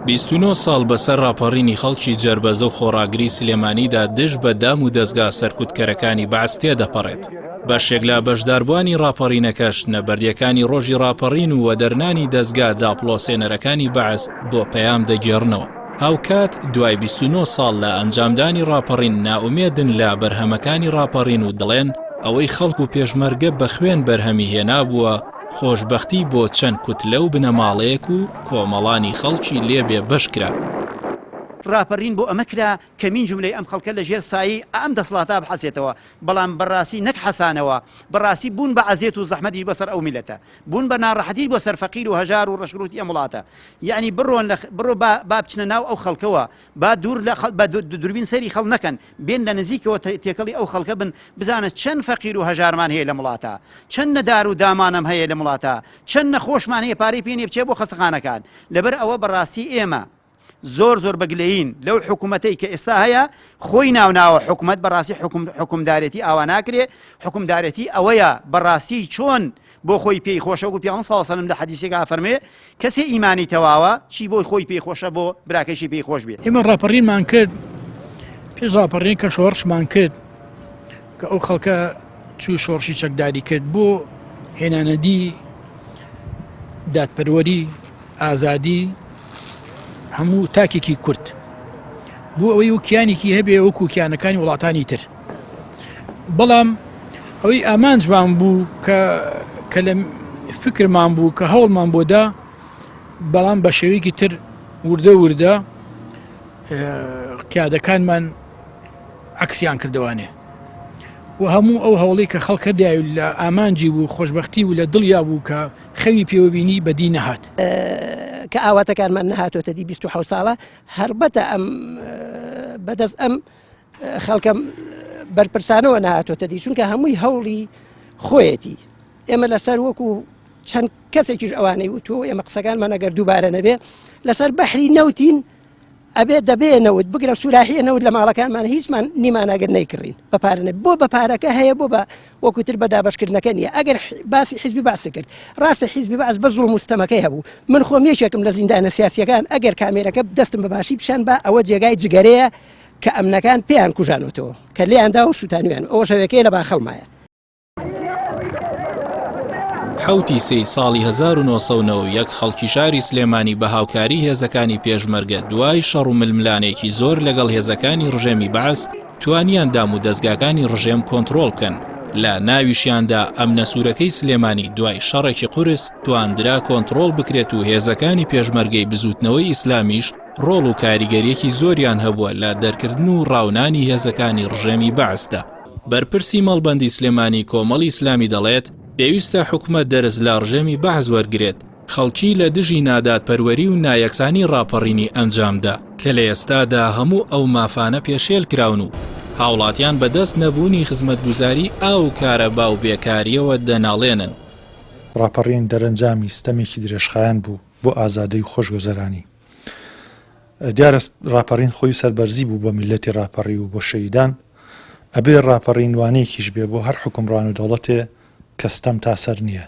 29 ساڵ بەسەر ڕاپەڕینی خەڵکی جەربەزە و خۆڕاگری سلێمانیدا دژ بە دام و دەستگا سەرکوتکەرەکانی بەعس تێدەپەڕێت. بەشێک لە بەشداربوانی ڕاپەڕینەکەش نەبەردیەکانی ڕۆژی ڕاپەڕین و وەدەرنانی دەستگا داپڵۆسێنەرەکانی بەعس بۆ پەیام دەگێڕنەوە. هاوکات دوای 29 ساڵ لە ئەنجامدانی ڕاپەڕین نائومێدن لە بەرهەمەکانی ڕاپەڕین و دڵێن ئەوەی خەڵک و پێشمەرگە بە خوێن بەرهەمی هێنابووە خۆشبەختی بۆ چەند کوتلە و بنەماڵەیەک و کۆمەڵانی خەڵکی لێبێ بەشکرا. ڕاپەڕین بۆ ئەمە کرا کەمین جملەی ئەم خەڵکە لە ژێر سایی ئەم دەسڵاتە بحەسێتەوە، بەڵام بەڕاستی نەک حەسانەوە، بەڕاستی بوون بە عەزیەت و زەحمەتی بەسەر ئەو میلەتە، بوون بە ناڕەحەتی بۆ سەر فەقیر و هەژار و ڕەشگروتی ئەم وڵاتە. یعنی بڕۆ با بچنە ناو ئەو خەڵکەوە، با دوور بە دووربین سەری خەڵ نەکەن، بێن لە نزیکەوە تێکەڵی ئەو خەڵکە بن، بزانە چەند فەقیر و هەژارمان هەیە لە وڵاتە، چەند نەدار و دامانم هەیە لە وڵاتە، چەند نەخۆشمان هەیە پارەی پێ نییە بچێ بۆ خەستەخانەکان. لەبەر ئەوە بەڕاستی ئێمە زۆر بەگلەین لەو حکوومەتەی کە ئێستا هەیە خۆی ناوناوە حکوومەت بەڕاستی حکومدارێتی ئاوا ناکرێ، حکومدارێتی ئەوەیە بەڕاستی چۆن بۆ خۆی پێی خۆشە و پیان ساڵسەلم لە حەدیسێکا فەرمێ کەسێ ئیمانی تەواوە چی بۆی خۆی پێی خۆشە بۆ براکەشی پێی خۆش بێت. ئێمە ڕاپەڕینمان کرد، پێش ڕاپەڕین کە شۆڕشمان کرد کە ئەو خەڵکە چوو شۆڕشی چەکداری کرد بۆ هێنانەدی دادپەروەری ئازادی هەموو تاکێکی کورد بۆ ئەوەی و کیانێکی هەبێ وەکو کیانەکانی وڵاتانی تر. بەڵام ئەوەی ئامانجمان بوو کە لە فکرمان بوو کە هەوڵمان بۆدا، بەڵام بە شێوەیەکی تر وردە قیادەکانمان عەکسیان کردوانێ و هەموو ئەو هەوڵی کە خەڵکە دای لە ئامانجی بوو خۆشبەختی و لە دڵیا بوو کە خەوی پێوەبینی بەدی نەهات. کە ئاواتەکانمان نەهاتۆتە دی 27 ساڵە هەربەتە ئەم بەدەست ئەم خەڵکە بەرپرسانەوە نەهاتۆتە دی، چونکە هەمووی هەوڵی خۆیەتی. ئێمە لەسەر وەکو چەند کەسێکیش ئەوانەی وتۆ ئێمە قسەکانمان ئەگەر دووبارە نەبێ لەسەر بەحری نەوتین ئەبێ دەبێ نەوت بگرە سوراحیە نەوت لە ماڵەکانمان هیچمان نیماناگەر نەیکڕین بەپارە بۆ بەپارەکە هەیە بۆ بە وەکوتر بەدابەشکردنەکە نییە. ئەگەر باسی حیزبی باس کرد ڕاستە حیزبی باس بە زوڵم مستەمەکەی هەبوو، من خۆم یەکێکم لە زیندانە سیاسیەکان ئەگەر کامێرەکە دەستم بەباشی پیشان بە ئەوە جێگای جگەرەیە کە ئەمنەکان پێیان کوژانەوەتەوە کە لێیاندا و سووتانیان ئەوە شەوەکەی لە باخەڵمایە. حوتی سەی ساڵی 1990 خەڵکی شاری سلێمانی بە هاوکاری هێزەکانی پێشمەرگە دوای شەڕ و ململانێکی زۆر لەگەڵ هێزەکانی ڕژێمی بەعس توانیان دام و دەستگاکانی ڕژێم کۆنتڕۆڵ بکەن. لە ناویشیاندا ئەم نەسوورەکەی سلێمانی دوای شەڕێکی قورس تواندرا کۆنتڕۆڵ بکرێت و هێزەکانی پێشمەرگەی بزوتنەوەی ئیسلامیش ڕۆڵ و کاریگەریەکی زۆریان هەبووە لە دەرکردن و ڕاونانی هێزەکانی ڕژێمی بەعسدا. بەرپرسی مەڵبەندی سلێمانی کۆمەڵی ئیسلامی دەڵێت پێویستە حکومەت دەرز لە ڕژێمی بەعس وەرگرێت، خەڵکی لە دژی نادادپەروەری و نایەکسانی ڕاپەڕینی ئەنجامدا کە لە ئێستادا هەموو ئەو مافانە پێشێل کراون و هاوڵاتیان بەدەست نەبوونی خزمەتگوزاری ئاو کارەبا و بێکاریەوە دەناڵێنن. ڕاپەڕین دەرەنجامی ستەمێکی درێژخایەن بوو بۆ ئازادی و خۆشگوزەرانی. دیارە ڕاپەڕین خۆی سەربەرزی بوو بە میلەتی ڕاپەڕی و بۆ شەیدان، ئەبێ ڕاپەڕین وانەیەکیش بێ بۆ هەر حکومڕان و دەوڵەتێ کەستەم تاسەر نییە.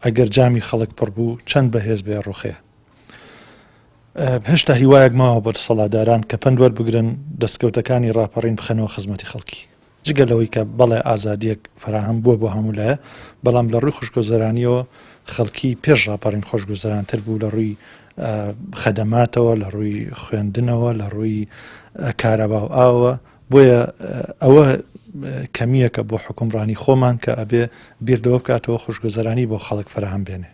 ئەگەر جامی خەڵک پڕ بوو چەند بەهێز بێ ڕوخێ. هێشتا هیوایەک ماوە بۆ سەڵاتداران کە پند وەربگرن دەستکەوتەکانی ڕاپەڕین بخەنەوە خزمەتی خەڵکی، جگەلەوەی کە بەڵێ ئازادیەک فراهەم بووە بۆ هەموو لایە، بەڵام لە ڕووی خوشکگوزەرانیەوە خەڵکی پێش ڕاپەڕین خۆشگوزەرانتر بوو لە ڕووی خەدەماتەوە، لە ڕووی خوێندنەوە، لە ڕووی کارەبا و ئاوە. بۆیە ئەوە کەمیەکە بۆ حکومڕانی خۆمان کە ئەبێ بیردەوە بکاتەوە خوشگوزەرانی بۆ خەڵک فراهەم بێنێ.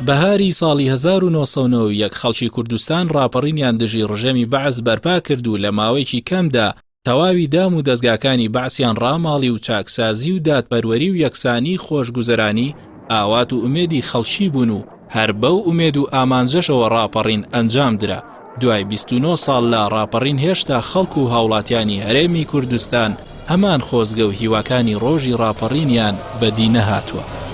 بەهاری ساڵی 1990 خەڵکی کوردستان ڕاپەڕینیان دژی ڕژێمی بەعس بەرپا کرد و لە ماوەیەکی کەمدا تەواوی دام و دەستگاکانی بەعسیان ڕاماڵی و چاکسازی و دادپەروەری و یەکسانی خۆشگوزەرانی ئاوات و ئومێدی خەڵکی بوون و هەر بەو ئومێد و ئامانجەشەوە ڕاپەڕین ئەنجام درا. دوای 29 ساڵ لە ڕاپەڕین هێشتا خەڵک و هاوڵاتیانی هەرێمی کوردستان هەمان خۆزگە و هیواکانی ڕۆژی ڕاپەڕینیان بەدی نەهاتووە.